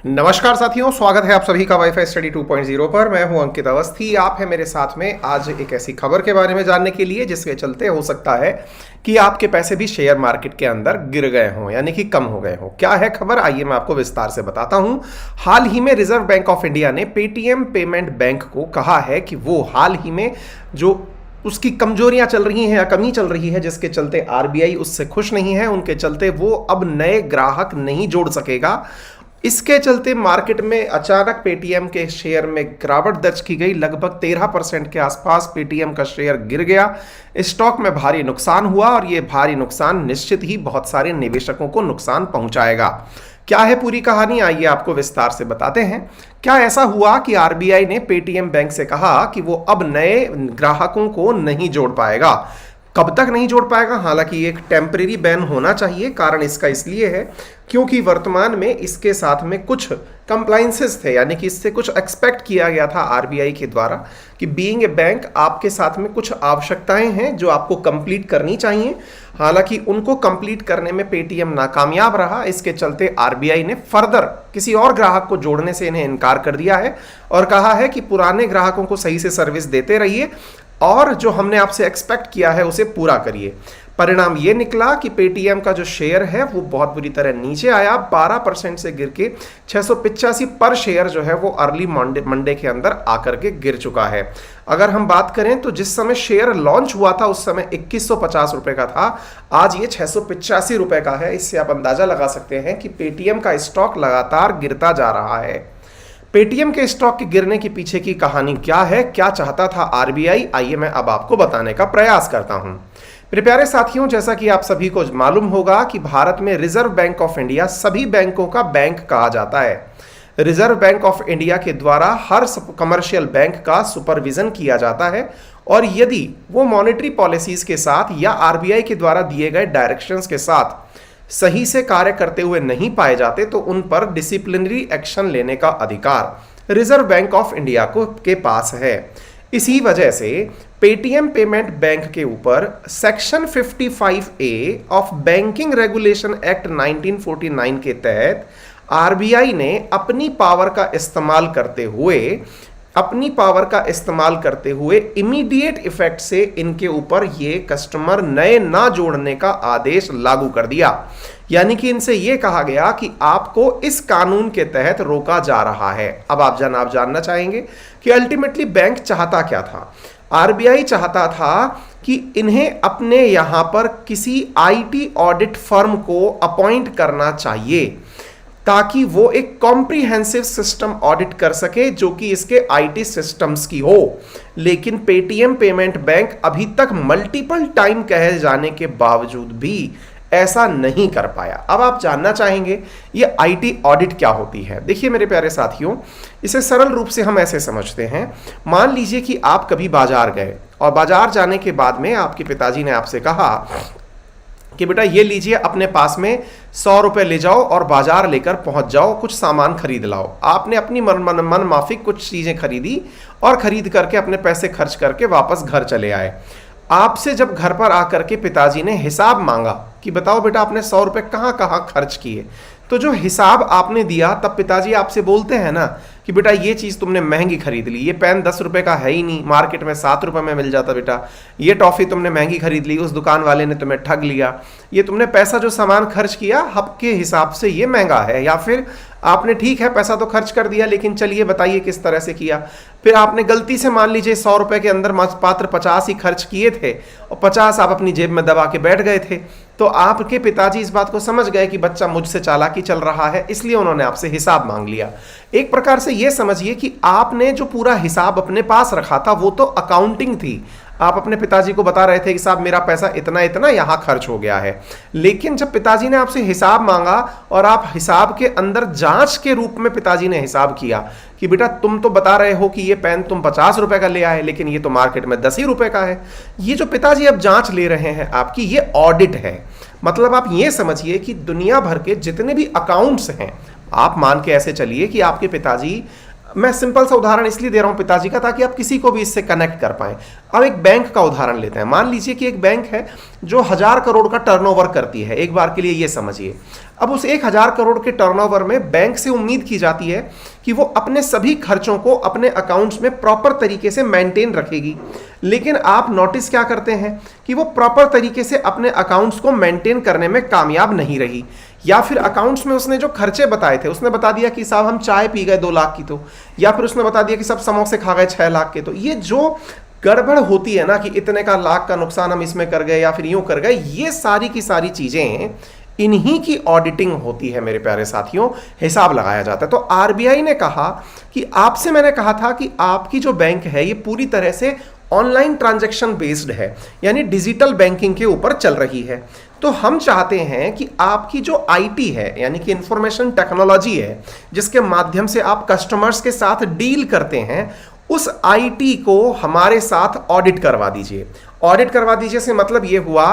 नमस्कार साथियों, स्वागत है आप सभी का वाईफाई स्टडी 2.0 पर। मैं हूं अंकित अवस्थी। आप हैं मेरे साथ में आज एक ऐसी खबर के बारे में जानने के लिए जिसके चलते हो सकता है कि आपके पैसे भी शेयर मार्केट के अंदर गिर गए हों, यानी कि कम हो गए हों। क्या है खबर, आइए मैं आपको विस्तार से बताता हूं। हाल ही में रिजर्व बैंक ऑफ इंडिया ने पेटीएम पेमेंट बैंक को कहा है कि वो हाल ही में जो उसकी कमजोरियां चल रही हैं या कमी चल रही है, जिसके चलते आरबीआई उससे खुश नहीं है, उनके चलते वो अब नए ग्राहक नहीं जोड़ सकेगा। इसके चलते मार्केट में अचानक पेटीएम के शेयर में गिरावट दर्ज की गई। लगभग 13% के आसपास पेटीएम का शेयर गिर गया। स्टॉक में भारी नुकसान हुआ और ये भारी नुकसान निश्चित ही बहुत सारे निवेशकों को नुकसान पहुंचाएगा। क्या है पूरी कहानी, आइए आपको विस्तार से बताते हैं। क्या ऐसा हुआ कि आरबीआई ने पेटीएम बैंक से कहा कि वो अब नए ग्राहकों को नहीं जोड़ पाएगा। कब तक नहीं जोड़ पाएगा? हालांकि एक टेम्परेरी बैन होना चाहिए। कारण इसका इसलिए है क्योंकि वर्तमान में इसके साथ में कुछ कंप्लाइंसेस थे, यानी कि इससे कुछ एक्सपेक्ट किया गया था आरबीआई के द्वारा कि बीइंग ए बैंक आपके साथ में कुछ आवश्यकताएं हैं जो आपको कंप्लीट करनी चाहिए। हालांकि उनको कंप्लीट करने में पेटीएम नाकामयाब रहा। इसके चलते आरबीआई ने फर्दर किसी और ग्राहक को जोड़ने से इन्हें इनकार कर दिया है और कहा है कि पुराने ग्राहकों को सही से सर्विस देते रहिए और जो हमने आपसे एक्सपेक्ट किया है उसे पूरा करिए। परिणाम ये निकला कि पेटीएम का जो शेयर है वो बहुत बुरी तरह नीचे आया। 12% से गिर के 685 पर शेयर जो है वो अर्ली मंडे के अंदर आकर के गिर चुका है। अगर हम बात करें तो जिस समय शेयर लॉन्च हुआ था उस समय 2150 रुपए का था, आज ये 685 रुपए का है। इससे आप अंदाजा लगा सकते हैं कि पेटीएम का स्टॉक लगातार गिरता जा रहा है। पेटीएम के स्टॉक के गिरने के पीछे की कहानी क्या है, क्या चाहता था आरबीआई, आइए मैं अब आपको बताने का प्रयास करता हूं। मेरे प्यारे साथियों, जैसा कि आप सभी को मालूम होगा कि भारत में रिजर्व बैंक ऑफ इंडिया सभी बैंकों का बैंक कहा जाता है। रिजर्व बैंक ऑफ इंडिया के द्वारा हर कमर्शियल बैंक का सुपरविजन किया जाता है और यदि वो मॉनेटरी पॉलिसीज के साथ या आरबीआई के द्वारा दिए गए डायरेक्शंस के साथ सही से कार्य करते हुए नहीं पाए जाते तो उन पर डिसिप्लिनरी एक्शन लेने का अधिकार रिजर्व बैंक ऑफ इंडिया के पास है। इसी वजह से पेटीएम पेमेंट बैंक के ऊपर section 55A of banking regulation act 1949 के तहत आरबीआई ने अपनी पावर का इस्तेमाल करते हुए इमीडिएट इफेक्ट से इनके ऊपर ये कस्टमर नए ना जोड़ने का आदेश लागू कर दिया। यानी कि इनसे ये कहा गया कि आपको इस कानून के तहत रोका जा रहा है। अब आप जानना चाहेंगे कि अल्टीमेटली बैंक चाहता क्या था। आरबीआई चाहता था कि इन्हें अपने यहां पर किसी आईटी ऑडिट फर्म को अपॉइंट करना चाहिए ताकि वो एक कॉम्प्रिहेंसिव सिस्टम ऑडिट कर सके जो कि इसके आईटी सिस्टम्स की हो। लेकिन पेटीएम पेमेंट बैंक अभी तक मल्टीपल टाइम कहे जाने के बावजूद भी ऐसा नहीं कर पाया। अब आप जानना चाहेंगे ये आईटी ऑडिट क्या होती है। देखिए मेरे प्यारे साथियों, इसे सरल रूप से हम ऐसे समझते हैं। मान लीजिए कि आप कभी बाजार गए और बाजार जाने के बाद में आपके पिताजी ने आपसे कहा कि बेटा ये लीजिए, अपने पास में 100 रुपए ले जाओ और बाजार लेकर पहुंच जाओ, कुछ सामान खरीद लाओ। आपने अपनी मन माफिक कुछ चीजें खरीदी और खरीद करके अपने पैसे खर्च करके वापस घर चले आए। आपसे जब घर पर आकर के पिताजी ने हिसाब मांगा कि बताओ बेटा आपने 100 रुपए कहाँ कहाँ खर्च किए, तो जो हिसाब आपने दिया तब पिताजी आपसे बोलते हैं ना कि बेटा ये चीज़ तुमने महंगी खरीद ली, ये पेन 10 रुपए का है ही नहीं, मार्केट में 7 रुपए में मिल जाता, बेटा ये टॉफ़ी तुमने महंगी खरीद ली, उस दुकान वाले ने तुम्हें ठग लिया, ये तुमने पैसा जो सामान खर्च किया हब के हिसाब से ये महंगा है। या फिर आपने ठीक है पैसा तो खर्च कर दिया लेकिन चलिए बताइए किस तरह से किया। फिर आपने गलती से मान लीजिए 100 रुपए के अंदर मात्र 50 ही खर्च किए थे और 50 आप अपनी जेब में दबा के बैठ गए थे। तो आपके पिताजी इस बात को समझ गए कि बच्चा मुझसे चालाकी चल रहा है, इसलिए उन्होंने आपसे हिसाब मांग लिया। एक प्रकार से यह समझिए कि आपने जो पूरा हिसाब अपने पास रखा था वो तो अकाउंटिंग थी। आप अपने पिताजी को बता रहे थे कि साहब मेरा पैसा इतना इतना यहाँ खर्च हो गया है। लेकिन जब पिताजी ने आपसे हिसाब मांगा और आप हिसाब के अंदर जांच के रूप में पिताजी ने हिसाब किया कि बेटा तुम तो बता रहे हो कि ये पेन तुम 50 रुपए का ले आए लेकिन ये तो मार्केट में 10 ही रुपए का है। ये जो पिताजी अब जांच ले रहे हैं आपकी, ये ऑडिट है। मतलब आप ये समझिए कि दुनिया भर के जितने भी अकाउंट्स हैं, आप मान के ऐसे चलिए कि आपके पिताजी मैं सिंपल सा उदाहरण इसलिए दे रहा हूं पिताजी का, ताकि आप किसी को भी इससे कनेक्ट कर पाएं। अब एक बैंक का उदाहरण लेते हैं। मान लीजिए कि एक बैंक है जो 1000 करोड़ का टर्नओवर करती है, एक बार के लिए ये समझिए। अब उस 1000 करोड़ के टर्नओवर में बैंक से उम्मीद की जाती है कि वो अपने सभी खर्चों को अपने अकाउंट्स में प्रॉपर तरीके से मेंटेन रखेगी। लेकिन आप नोटिस क्या करते हैं कि वो प्रॉपर तरीके से अपने अकाउंट्स को मेंटेन करने में कामयाब नहीं रही, या फिर अकाउंट्स में उसने जो खर्चे बताए थे, उसने बता दिया कि साहब हम चाय पी गए 2 लाख की, तो या फिर उसने बता दिया कि सब समोसे खा गए 6 लाख के। तो ये जो गड़बड़ होती है ना कि इतने का लाख का नुकसान हम इसमें कर गए या फिर यूं कर गए, ये सारी की सारी चीजें इन्हीं की ऑडिटिंग होती है मेरे प्यारे साथियों, हिसाब लगाया जाता है। तो आरबीआई ने कहा कि आपसे मैंने कहा था कि आपकी जो बैंक है ये पूरी तरह से ऑनलाइन ट्रांजैक्शन बेस्ड है, यानी डिजिटल बैंकिंग के ऊपर चल रही है। तो हम चाहते हैं कि आपकी जो आईटी है, यानी कि इंफॉर्मेशन टेक्नोलॉजी है, जिसके माध्यम से आप कस्टमर्स के साथ डील करते हैं, उस आईटी को हमारे साथ ऑडिट करवा दीजिए। ऑडिट करवा दीजिए से मतलब ये हुआ,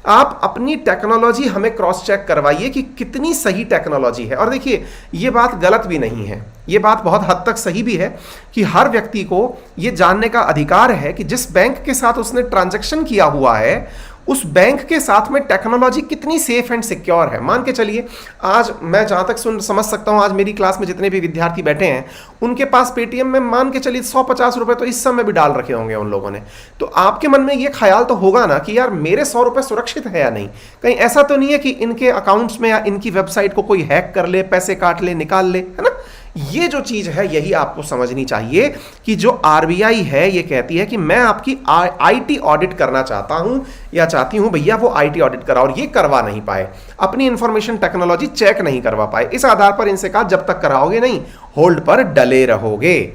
आप अपनी टेक्नोलॉजी हमें क्रॉस चेक करवाइए कि कितनी सही टेक्नोलॉजी है। और देखिए, ये बात गलत भी नहीं है, ये बात बहुत हद तक सही भी है कि हर व्यक्ति को ये जानने का अधिकार है कि जिस बैंक के साथ उसने ट्रांजैक्शन किया हुआ है, उस बैंक के साथ में टेक्नोलॉजी कितनी सेफ एंड सिक्योर है। मान के चलिए, आज मैं जहां तक समझ सकता हूं, आज मेरी क्लास में जितने भी विद्यार्थी बैठे हैं, उनके पास पेटीएम में मान के चलिए 150 रुपए तो इस समय भी डाल रखे होंगे उन लोगों ने। तो आपके मन में ये ख्याल तो होगा ना कि यार मेरे 100 रुपए सुरक्षित है या नहीं, कहीं ऐसा तो नहीं है कि इनके अकाउंट्स में या इनकी वेबसाइट को कोई हैक कर ले, पैसे काट ले, निकाल ले, है ना। ये जो चीज है यही आपको समझनी चाहिए कि जो आरबीआई है ये कहती है कि मैं आपकी आईटी ऑडिट करना चाहता हूं या चाहती हूं, भैया वो आईटी ऑडिट करा, और ये करवा नहीं पाए, अपनी इंफॉर्मेशन टेक्नोलॉजी चेक नहीं करवा पाए। इस आधार पर इनसे कहा जब तक कराओगे नहीं, होल्ड पर डले रहोगे।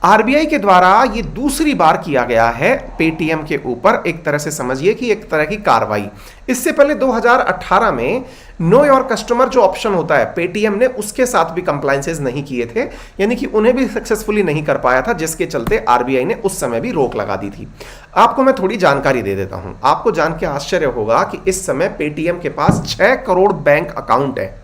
आरबीआई के द्वारा ये दूसरी बार किया गया है पेटीएम के ऊपर, एक तरह से समझिए कि एक तरह की कार्रवाई। इससे पहले 2018 में नो योर कस्टमर जो ऑप्शन होता है, पेटीएम ने उसके साथ भी कंप्लायंसेस नहीं किए थे, यानी कि उन्हें भी सक्सेसफुली नहीं कर पाया था, जिसके चलते आरबीआई ने उस समय भी रोक लगा दी थी। आपको मैं थोड़ी जानकारी दे देता हूं, आपको जान के आश्चर्य होगा कि इस समय पेटीएम के पास 6 करोड़ बैंक अकाउंट है।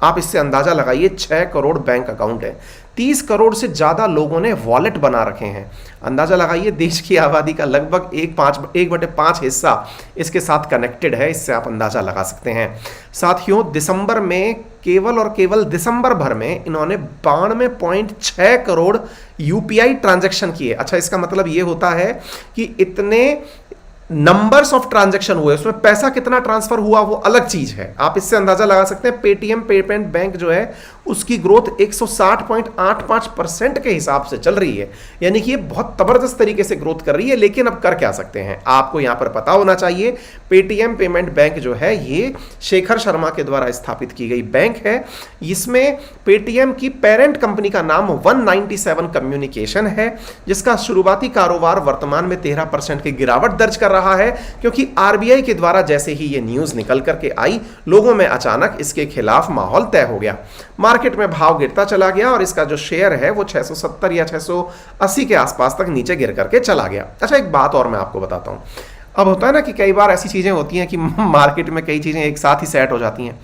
आप इससे अंदाजा लगाइए, 6 करोड़ बैंक अकाउंट है। 30 करोड़ से ज्यादा लोगों ने वॉलेट बना रखे हैं। अंदाजा लगाइए, देश की आबादी का लगभग 1/5 हिस्सा इसके साथ कनेक्टेड है। इससे आप अंदाजा लगा सकते हैं। साथियों, दिसंबर में केवल और केवल दिसंबर भर में इन्होंने 92.6 करोड़ यूपीआई ट्रांजैक्शन किए। अच्छा, इसका मतलब ये होता है कि इतने नंबर्स ऑफ ट्रांजैक्शन हुए, उसमें पैसा कितना ट्रांसफर हुआ वो अलग चीज है। आप इससे अंदाजा लगा सकते हैं पेटीएम पेमेंट बैंक जो है उसकी ग्रोथ 160.85% के हिसाब से चल रही है, यानी कि ये बहुत जबरदस्त तरीके से ग्रोथ कर रही है। लेकिन अब कर क्या सकते हैं, आपको यहां पर पता होना चाहिए, पेटीएम पेमेंट बैंक जो है ये शेखर शर्मा के द्वारा स्थापित की गई बैंक है। इसमें पेटीएम की पेरेंट कंपनी का नाम 197 कम्युनिकेशन है, जिसका शुरुआती कारोबार वर्तमान में 13% की गिरावट दर्ज कर रहा है, क्योंकि आरबीआई के द्वारा जैसे ही ये न्यूज निकल करके आई, लोगों में अचानक इसके खिलाफ माहौल तय हो गया। मार्केट में भाव गिरता चला गया और इसका जो शेयर है वो 670 या 680 के आसपास तक नीचे गिर करके चला गया। अच्छा, एक बात और मैं आपको बताता हूं। अब होता है ना कि कई बार ऐसी चीजें होती हैं कि मार्केट में कई चीजें एक साथ ही सेट हो जाती हैं।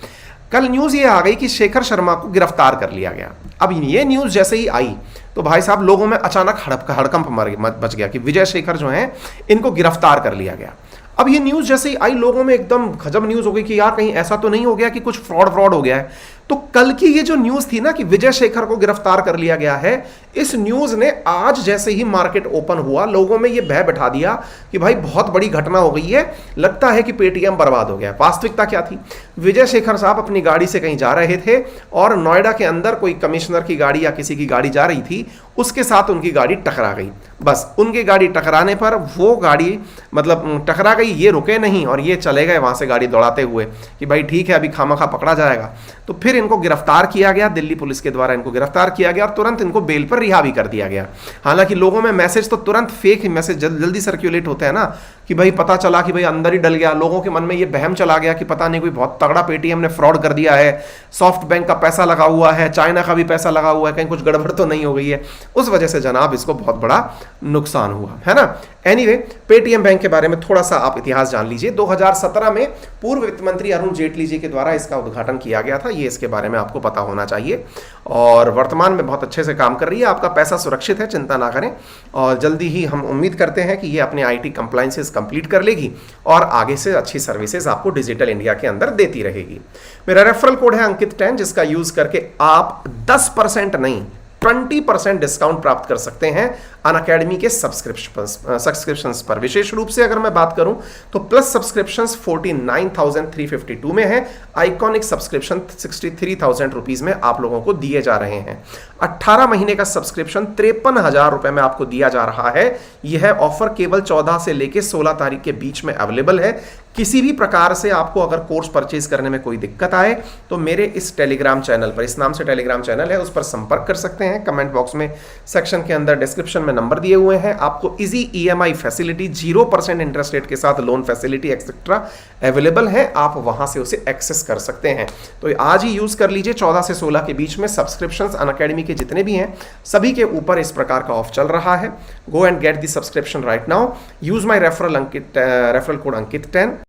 कल न्यूज ये आ गई कि शेखर शर्मा को गिरफ्तार कर लिया गया। अब ये न्यूज जैसे ही आई तो भाई साहब लोगों में अचानक हड़कंप मच गया कि विजय शेखर जो हैं इनको गिरफ्तार कर लिया गया। अब ये न्यूज जैसे ही आई लोगों में एकदम गजब न्यूज हो गई कि यार कहीं ऐसा तो नहीं हो गया कि कुछ फ्रॉड हो गया है। तो कल की ये जो न्यूज थी ना कि विजय शेखर को गिरफ्तार कर लिया गया है, इस न्यूज ने आज जैसे ही मार्केट ओपन हुआ लोगों में ये भय बैठा दिया कि भाई बहुत बड़ी घटना हो गई है, लगता है कि पेटीएम बर्बाद हो गया। वास्तविकता क्या थी, विजय शेखर साहब अपनी गाड़ी से कहीं जा रहे थे और नोएडा के अंदर कोई कमिश्नर की गाड़ी या किसी की गाड़ी जा रही थी, उसके साथ उनकी गाड़ी टकरा गई। बस उनकी गाड़ी टकराने पर वो गाड़ी मतलब टकरा गई, ये रुके नहीं और ये चले गए वहां से गाड़ी दौड़ाते हुए कि भाई ठीक है अभी खामखा पकड़ा जाएगा। तो फिर इनको गिरफ्तार किया गया, दिल्ली पुलिस के द्वारा इनको गिरफ्तार किया गया और तुरंत इनको बेल पर रिहा भी कर दिया गया। हालांकि लोगों में मैसेज तो तुरंत फेक मैसेज जल्दी सर्कुलेट होते हैं ना कि भाई पता चला कि भाई अंदर ही डल गया, लोगों के मन में ये बहम चला गया कि पता नहीं कोई बहुत तगड़ा पेटीएम ने फ्रॉड कर दिया है, सॉफ्ट बैंक का पैसा लगा हुआ है, चाइना का भी पैसा लगा हुआ है, कहीं कुछ गड़बड़ तो नहीं हो गई है। उस वजह से जनाब इसको बहुत बड़ा नुकसान हुआ, है ना। एनीवे, पेटीएम बैंक के बारे में थोड़ा सा आप इतिहास जान लीजिए। 2017 में पूर्व वित्त मंत्री अरुण जेटली जी के द्वारा इसका उद्घाटन किया गया था, ये इसके बारे में आपको पता होना चाहिए। और वर्तमान में बहुत अच्छे से काम कर रही है, आपका पैसा सुरक्षित है, चिंता ना करें। और जल्दी ही हम उम्मीद करते हैं कि ये अपने आईटी कंप्लायंसेस कंप्लीट कर लेगी और आगे से अच्छी सर्विसेज आपको डिजिटल इंडिया के अंदर देती रहेगी। मेरा रेफरल कोड है अंकित 10, जिसका यूज करके आप 10% नहीं 20% डिस्काउंट प्राप्त कर सकते हैं अनअकैडमी के सब्सक्रिप्शंस पर। विशेष रूप से अगर मैं बात करूं तो प्लस सब्सक्रिप्शंस 49,352 में है, आइकॉनिक सब्सक्रिप्शन 63,000 रुपीज में आप लोगों को दिए जा रहे हैं। 18 महीने का सब्सक्रिप्शन 53,000 रुपए में आपको दिया जा रहा है। यह ऑफर केवल 14 से लेकर 16 तारीख के बीच में अवेलेबल है। किसी भी प्रकार से आपको अगर कोर्स परचेज करने में कोई दिक्कत आए तो मेरे इस टेलीग्राम चैनल पर, इस नाम से टेलीग्राम चैनल है, उस पर संपर्क कर सकते हैं। कमेंट बॉक्स में, सेक्शन के अंदर, डिस्क्रिप्शन में नंबर दिए हुए हैं। आपको easy EMI facility, 0% interest rate के साथ लोन फैसिलिटी एक्सेट्रा अवेलेबल है, आप वहां से उसे एक्सेस कर सकते हैं। तो आज ही यूज कर लीजिए। 14 से 16 के बीच में सब्सक्रिप्शंस अनअकैडमी के जितने भी हैं सभी के ऊपर इस प्रकार का ऑफ चल रहा है। Go and get the subscription right now, use my referral code Ankit 10।